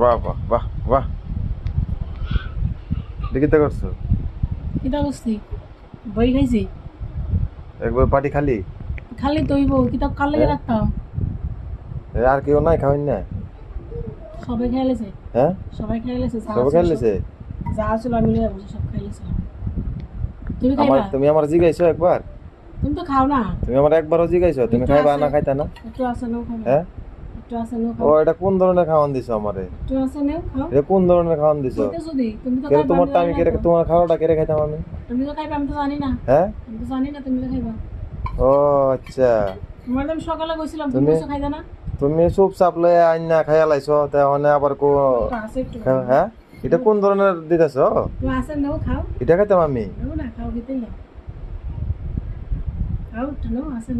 বাহ বাহ বাহ বাহ, দেখিতে করছো কিতা করছি বই খাইছি একবার পাটি খালি? খালি তৈব কিতাব কাল লেগে হ্যাঁ? রাখতাম আর কেউ নাই খাওয়াই না? সবাই খেয়ে লেছে হ্যাঁ, সবাই খেয়ে লেছে সবাই খেলেছে। যা ছিল আমি লিয়ে বসে সব খাই লেছিলাম তুমি খাইবা তুমি আমার জিগাইছো একবার? তুমি তো খাও না তুমি আমার একবারও জিগাইছো তুমি একটু খাইবা আছে, না খাইতা না? একটু আছে নাও খাবে হ্যাঁ, একটু আছে নাও ও খাও এটা কোন ধরনের খাওয়ান দিছো আমারে? একটু আছে নাও খাও এটা কোন ধরনের খাওয়ান দিছো? কইতে যদি তুমি তো কেরে খাইবা তোমারটা আমি কেরে, তোমার খাওয়াটা কেরে খাইতাম আমি? তুমি তো খাইবা আমি তো জানি না হ্যাঁ, আমি তো জানি না তুমি তো খাইবা ও আচ্ছা, তোমার তো আমি সকালে কইছিলাম তুমি তুমি- কিছু খাইবা না তুমি চুপ চাপ লয়ে আইনা খাইয়া লাইছো তাহলে আবার একটু আছে একটু হ্যাঁ, এটা কোন ধরনের দিতেছ? তুমি আছে নাও খাও এটা খাইতাম আমি? নাও না খাও খেতেই না খাও একটু নাও আছে